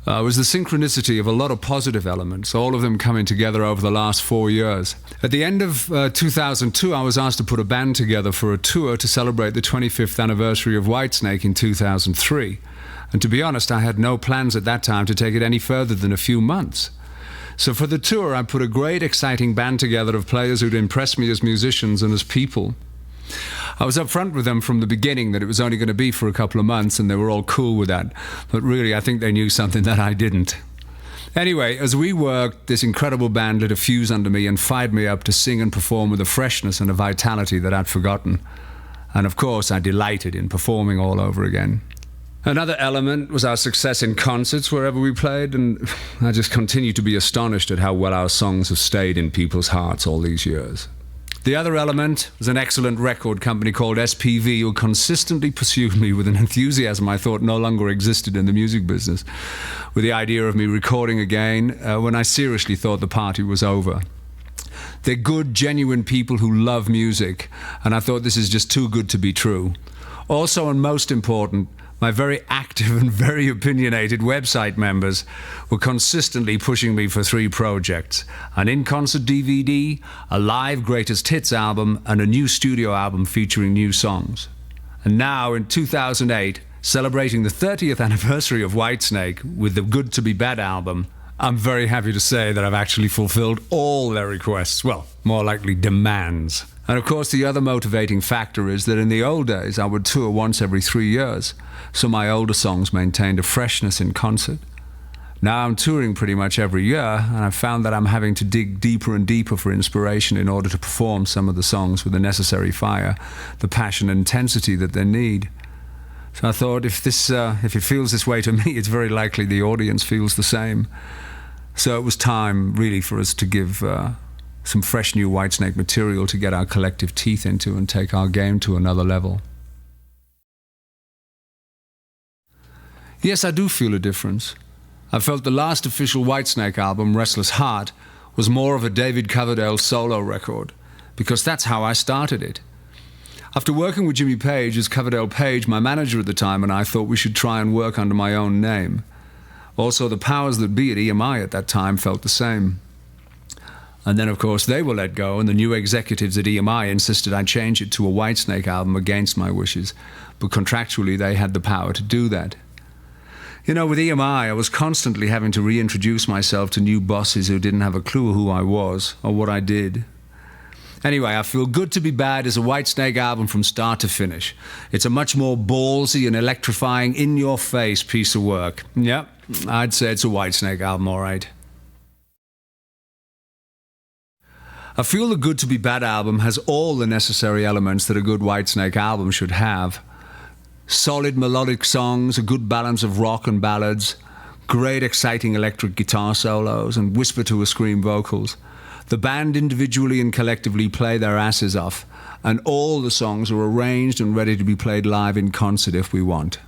was the synchronicity of a lot of positive elements, all of them coming together over the last 4 years. At the end of 2002, I was asked to put a band together for a tour to celebrate the 25th anniversary of Whitesnake in 2003. And to be honest, I had no plans at that time to take it any further than a few months. So for the tour, I put a great, exciting band together of players who'd impressed me as musicians and as people. I was upfront with them from the beginning that it was only going to be for a couple of months, and they were all cool with that. But really, I think they knew something that I didn't. Anyway, as we worked, this incredible band lit a fuse under me and fired me up to sing and perform with a freshness and a vitality that I'd forgotten. And of course, I delighted in performing all over again. Another element was our success in concerts wherever we played, and I just continue to be astonished at how well our songs have stayed in people's hearts all these years. The other element was an excellent record company called SPV, who consistently pursued me with an enthusiasm I thought no longer existed in the music business, with the idea of me recording again when I seriously thought the party was over. They're good, genuine people who love music, and I thought this is just too good to be true. Also, and most important, my very active and very opinionated website members were consistently pushing me for 3 projects: an in-concert DVD, a live greatest hits album, and a new studio album featuring new songs. And now, in 2008, celebrating the 30th anniversary of Whitesnake with the Good to Be Bad album, I'm very happy to say that I've actually fulfilled all their requests, well, more likely demands. And of course, the other motivating factor is that in the old days, I would tour once every 3 years, so my older songs maintained a freshness in concert. Now I'm touring pretty much every year, and I've found that I'm having to dig deeper and deeper for inspiration in order to perform some of the songs with the necessary fire, the passion and intensity that they need. So I thought, if it feels this way to me, it's very likely the audience feels the same. So it was time, really, for us to give some fresh new Whitesnake material to get our collective teeth into and take our game to another level. Yes, I do feel a difference. I felt the last official Whitesnake album, Restless Heart, was more of a David Coverdale solo record, because that's how I started it. After working with Jimmy Page as Coverdale Page, my manager at the time, and I thought we should try and work under my own name. Also, the powers that be at EMI at that time felt the same. And then, of course, they were let go, and the new executives at EMI insisted I change it to a Whitesnake album against my wishes. But contractually, they had the power to do that. You know, with EMI, I was constantly having to reintroduce myself to new bosses who didn't have a clue who I was or what I did. Anyway, I Feel Good to Be Bad is a Whitesnake album from start to finish. It's a much more ballsy and electrifying, in-your-face piece of work. Yep, I'd say it's a Whitesnake album, all right. I Feel the Good to Be Bad album has all the necessary elements that a good Whitesnake album should have. Solid melodic songs, a good balance of rock and ballads, great exciting electric guitar solos, and whisper-to-a-scream vocals. The band individually and collectively play their asses off, and all the songs are arranged and ready to be played live in concert if we want.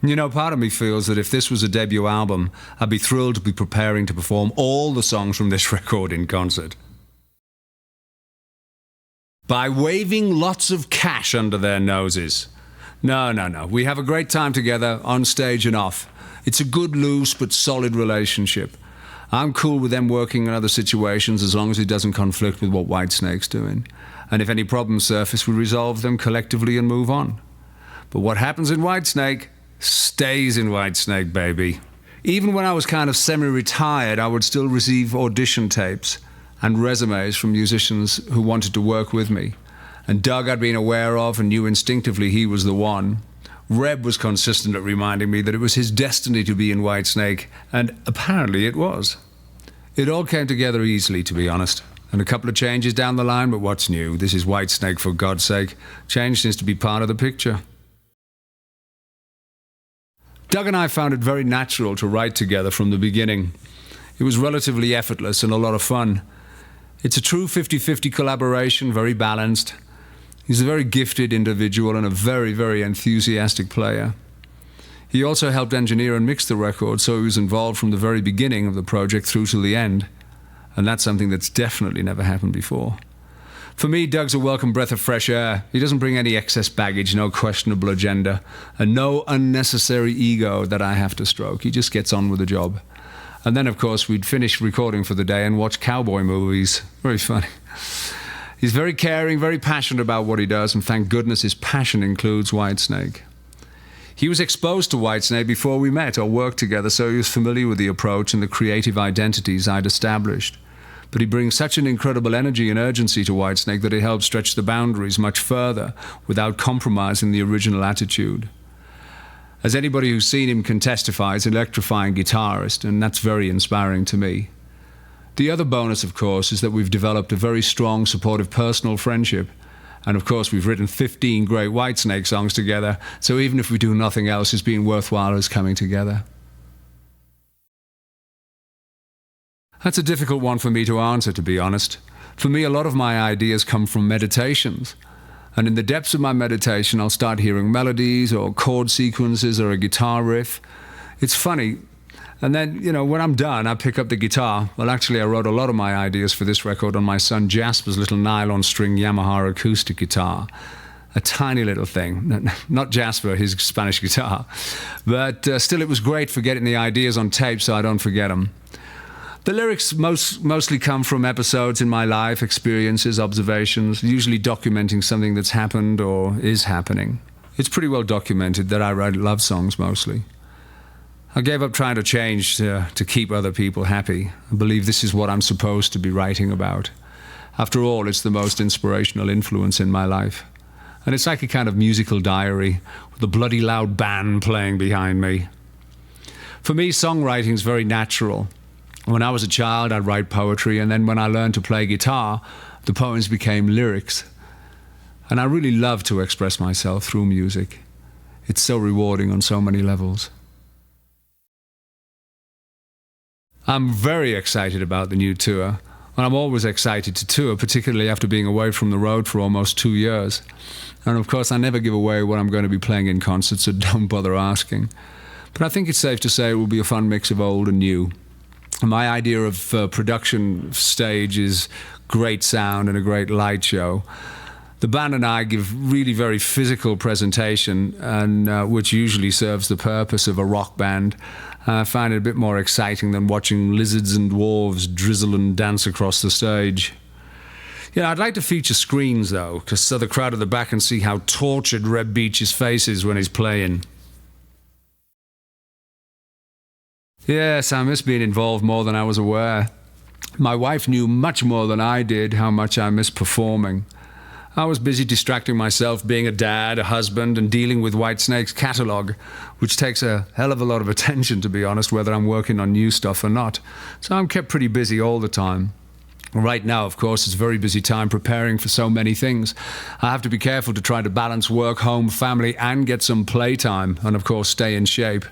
You know, part of me feels that if this was a debut album, I'd be thrilled to be preparing to perform all the songs from this record in concert. By waving lots of cash under their noses. No. We have a great time together, on stage and off. It's a good, loose, but solid relationship. I'm cool with them working in other situations as long as it doesn't conflict with what Whitesnake's doing. And if any problems surface, we resolve them collectively and move on. But what happens in Whitesnake stays in Whitesnake, baby. Even when I was kind of semi-retired, I would still receive audition tapes and resumes from musicians who wanted to work with me. And Doug I'd been aware of and knew instinctively he was the one. Reb was consistent at reminding me that it was his destiny to be in Whitesnake, and apparently it was. It all came together easily, to be honest, and a couple of changes down the line, but what's new? This is Whitesnake, for God's sake. Change seems to be part of the picture. Doug and I found it very natural to write together from the beginning. It was relatively effortless and a lot of fun. It's a true 50-50 collaboration, very balanced. He's a very gifted individual and a very, very enthusiastic player. He also helped engineer and mix the record, so he was involved from the very beginning of the project through to the end. And that's something that's definitely never happened before. For me, Doug's a welcome breath of fresh air. He doesn't bring any excess baggage, no questionable agenda, and no unnecessary ego that I have to stroke. He just gets on with the job. And then, of course, we'd finish recording for the day and watch cowboy movies. Very funny. He's very caring, very passionate about what he does, and thank goodness his passion includes Whitesnake. He was exposed to Whitesnake before we met or worked together, so he was familiar with the approach and the creative identities I'd established. But he brings such an incredible energy and urgency to Whitesnake that it helps stretch the boundaries much further without compromising the original attitude. As anybody who's seen him can testify, he's an electrifying guitarist, and that's very inspiring to me. The other bonus, of course, is that we've developed a very strong, supportive personal friendship. And of course, we've written 15 great Whitesnake songs together, so even if we do nothing else, it's been worthwhile us coming together. That's a difficult one for me to answer, to be honest. For me, a lot of my ideas come from meditations. And in the depths of my meditation, I'll start hearing melodies or chord sequences or a guitar riff. It's funny. And then, when I'm done, I pick up the guitar. Well, actually, I wrote a lot of my ideas for this record on my son Jasper's little nylon string Yamaha acoustic guitar. A tiny little thing. Not Jasper, his Spanish guitar. But still, it was great for getting the ideas on tape so I don't forget them. The lyrics mostly come from episodes in my life, experiences, observations, usually documenting something that's happened or is happening. It's pretty well documented that I write love songs mostly. I gave up trying to change to keep other people happy. I believe this is what I'm supposed to be writing about. After all, it's the most inspirational influence in my life. And it's like a kind of musical diary with a bloody loud band playing behind me. For me, songwriting is very natural. When I was a child, I'd write poetry, and then when I learned to play guitar, the poems became lyrics. And I really love to express myself through music. It's so rewarding on so many levels. I'm very excited about the new tour, and I'm always excited to tour, particularly after being away from the road for almost 2 years. And of course, I never give away what I'm going to be playing in concert, so don't bother asking. But I think it's safe to say it will be a fun mix of old and new. My idea of production stage is great sound and a great light show. The band and I give really very physical presentation, and which usually serves the purpose of a rock band. I find it a bit more exciting than watching lizards and dwarves drizzle and dance across the stage. I'd like to feature screens, though, so the crowd at the back can see how tortured Reb Beach's face is when he's playing. Yes, I miss being involved more than I was aware. My wife knew much more than I did how much I miss performing. I was busy distracting myself being a dad, a husband, and dealing with Whitesnake's catalogue, which takes a hell of a lot of attention, to be honest, whether I'm working on new stuff or not. So I'm kept pretty busy all the time. Right now, of course, it's a very busy time preparing for so many things. I have to be careful to try to balance work, home, family, and get some playtime, and of course stay in shape.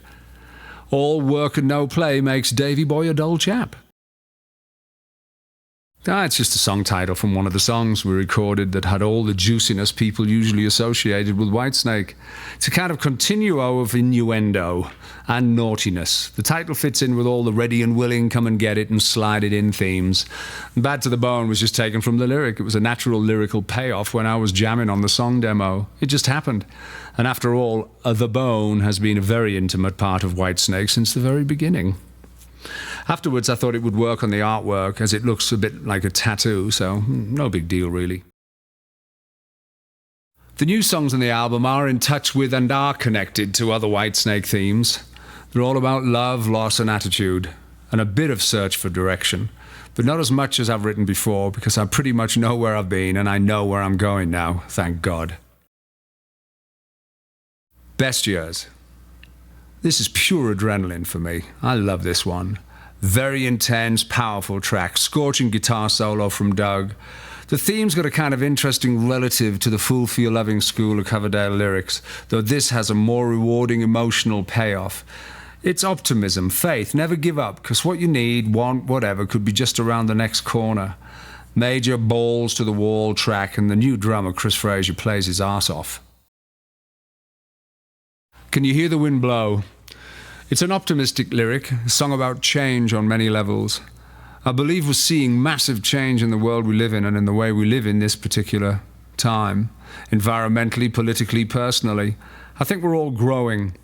All work and no play makes Davy Boy a dull chap. It's just a song title from one of the songs we recorded that had all the juiciness people usually associated with Whitesnake. It's a kind of continuo of innuendo and naughtiness. The title fits in with all the ready and willing, come and get it and slide it in themes. Bad to the Bone was just taken from the lyric. It was a natural lyrical payoff when I was jamming on the song demo. It just happened. And after all, The Bone has been a very intimate part of Whitesnake since the very beginning. Afterwards, I thought it would work on the artwork, as it looks a bit like a tattoo, so no big deal, really. The new songs on the album are in touch with and are connected to other Whitesnake themes. They're all about love, loss, and attitude, and a bit of search for direction. But not as much as I've written before, because I pretty much know where I've been, and I know where I'm going now, thank God. Best Years. This is pure adrenaline for me. I love this one. Very intense, powerful track, scorching guitar solo from Doug. The theme's got a kind of interesting relative to the Fool for Your Loving School of Coverdale lyrics, though this has a more rewarding emotional payoff. It's optimism, faith, never give up, because what you need, want, whatever, could be just around the next corner. Major balls to the wall track, and the new drummer, Chris Frazier, plays his arse off. Can You Hear the Wind Blow? It's an optimistic lyric, a song about change on many levels. I believe we're seeing massive change in the world we live in and in the way we live in this particular time, environmentally, politically, personally. I think we're all growing,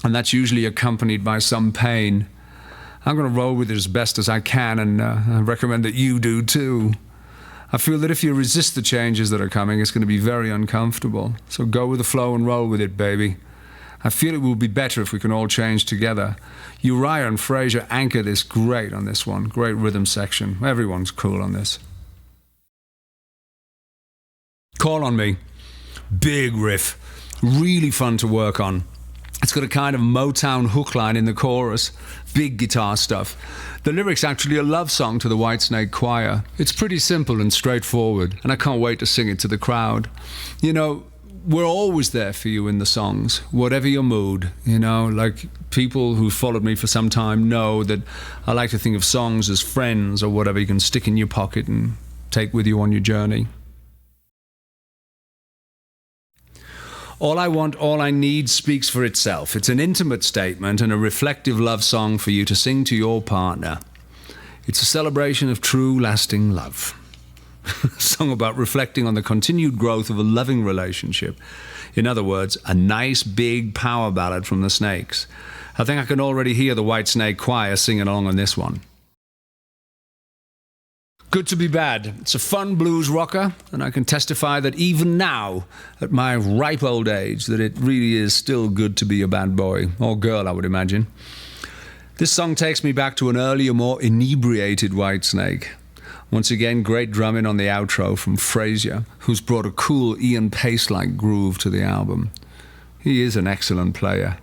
and that's usually accompanied by some pain. I'm going to roll with it as best as I can, and I recommend that you do too. I feel that if you resist the changes that are coming, it's going to be very uncomfortable. So go with the flow and roll with it, baby. I feel it will be better if we can all change together. Uriah and Fraser anchor this great on this one. Great rhythm section. Everyone's cool on this. Call on Me. Big riff. Really fun to work on. It's got a kind of Motown hook line in the chorus. Big guitar stuff. The lyric's actually a love song to the Whitesnake Choir. It's pretty simple and straightforward, and I can't wait to sing it to the crowd. You know, we're always there for you in the songs, whatever your mood. You know, like people who followed me for some time know that I like to think of songs as friends or whatever you can stick in your pocket and take with you on your journey. All I Want, All I Need speaks for itself. It's an intimate statement and a reflective love song for you to sing to your partner. It's a celebration of true, lasting love. A song about reflecting on the continued growth of a loving relationship. In other words, a nice, big power ballad from the Snakes. I think I can already hear the Whitesnake Choir singing along on this one. Good to Be Bad. It's a fun blues rocker, and I can testify that even now, at my ripe old age, that it really is still good to be a bad boy, or girl, I would imagine. This song takes me back to an earlier, more inebriated Whitesnake. Once again, great drumming on the outro from Fraser, who's brought a cool Ian Pace-like groove to the album. He is an excellent player.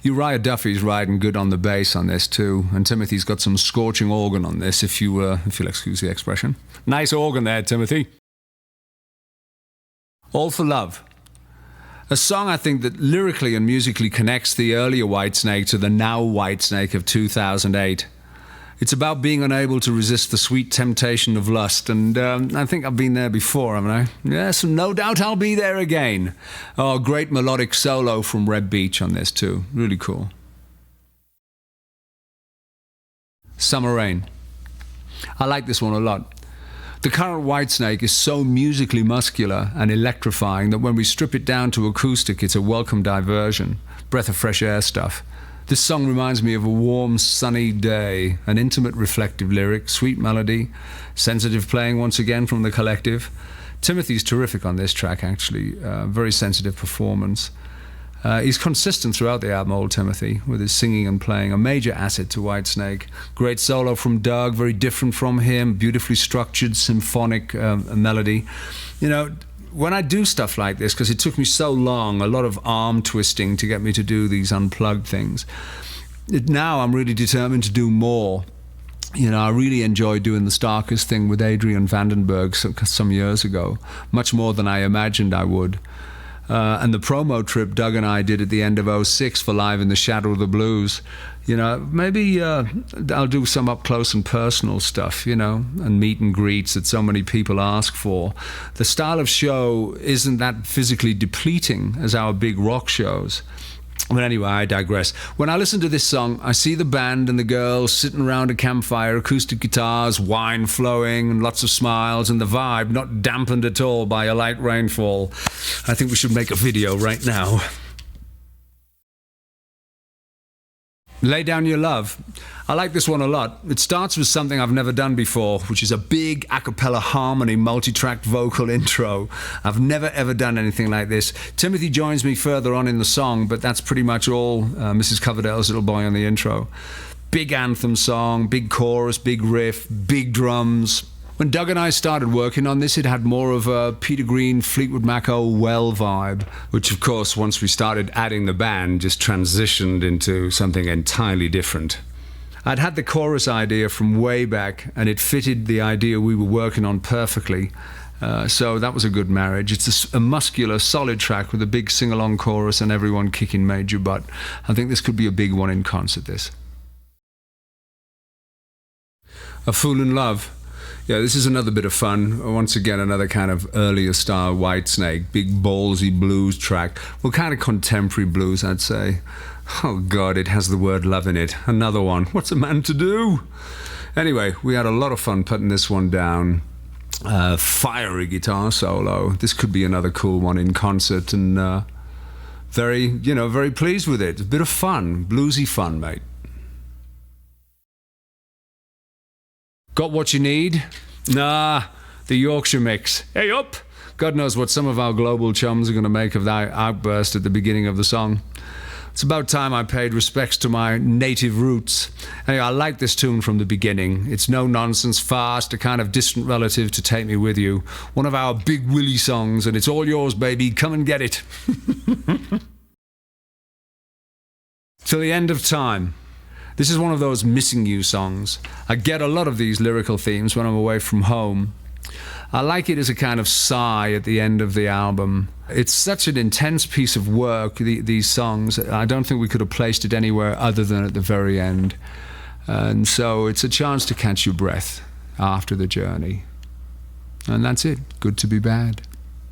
Uriah Duffy's riding good on the bass on this too, and Timothy's got some scorching organ on this, if you'll excuse the expression. Nice organ there, Timothy. All for Love. A song I think that lyrically and musically connects the earlier Whitesnake to the now Whitesnake of 2008. It's about being unable to resist the sweet temptation of lust, and I think I've been there before, haven't I? Yes, no doubt I'll be there again. Oh, great melodic solo from Reb Beach on this too. Really cool. Summer Rain. I like this one a lot. The current Whitesnake is so musically muscular and electrifying that when we strip it down to acoustic, it's a welcome diversion. Breath of fresh air stuff. This song reminds me of a warm, sunny day, an intimate, reflective lyric, sweet melody, sensitive playing once again from the collective. Timothy's terrific on this track, actually. Very sensitive performance. He's consistent throughout the album, old Timothy, with his singing and playing, a major asset to Whitesnake. Great solo from Doug, very different from him, beautifully structured, symphonic melody. You know, when I do stuff like this, because it took me so long, a lot of arm twisting to get me to do these unplugged things, now I'm really determined to do more. You know, I really enjoyed doing the Starkers thing with Adrian Vandenberg some years ago, much more than I imagined I would. And the promo trip Doug and I did at the end of '06 for Live in the Shadow of the Blues. You know, maybe I'll do some up close and personal stuff, you know, and meet and greets that so many people ask for. The style of show isn't that physically depleting as our big rock shows. But anyway, I digress. When I listen to this song, I see the band and the girls sitting around a campfire, acoustic guitars, wine flowing, and lots of smiles, and the vibe not dampened at all by a light rainfall. I think we should make a video right now. Lay Down Your Love. I like this one a lot. It starts with something I've never done before, which is a big a cappella harmony, multi-tracked vocal intro. I've never ever done anything like this. Timothy joins me further on in the song, but that's pretty much all Mrs. Coverdale's Little Boy on the intro. Big anthem song, big chorus, big riff, big drums. When Doug and I started working on this, it had more of a Peter Green, Fleetwood Mac, Oh Well vibe, which of course, once we started adding the band, just transitioned into something entirely different. I'd had the chorus idea from way back, and it fitted the idea we were working on perfectly. So that was a good marriage. It's a muscular, solid track with a big sing-along chorus and everyone kicking major butt. I think this could be a big one in concert, this. A Fool in Love. Yeah, this is another bit of fun. Once again, another kind of earlier style Whitesnake, big ballsy blues track. Well, kind of contemporary blues, I'd say. Oh God, it has the word love in it. Another one. What's a man to do? Anyway, we had a lot of fun putting this one down. Fiery guitar solo. This could be another cool one in concert, and very pleased with it. A bit of fun, bluesy fun, mate. Got what you need? Nah, the Yorkshire mix. Hey up! God knows what some of our global chums are going to make of that outburst at the beginning of the song. It's about time I paid respects to my native roots. Anyway, I like this tune from the beginning. It's no nonsense, fast, a kind of distant relative to Take Me With You. One of our Big Willie songs, and it's all yours, baby. Come and get it. Till the End of Time. This is one of those missing you songs. I get a lot of these lyrical themes when I'm away from home. I like it as a kind of sigh at the end of the album. It's such an intense piece of work, these songs. I don't think we could have placed it anywhere other than at the very end. And so it's a chance to catch your breath after the journey. And that's it. Good to Be Bad.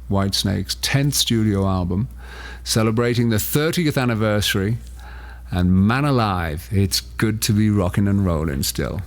Whitesnake's 10th studio album, celebrating the 30th anniversary. And man alive, it's good to be rocking and rolling still.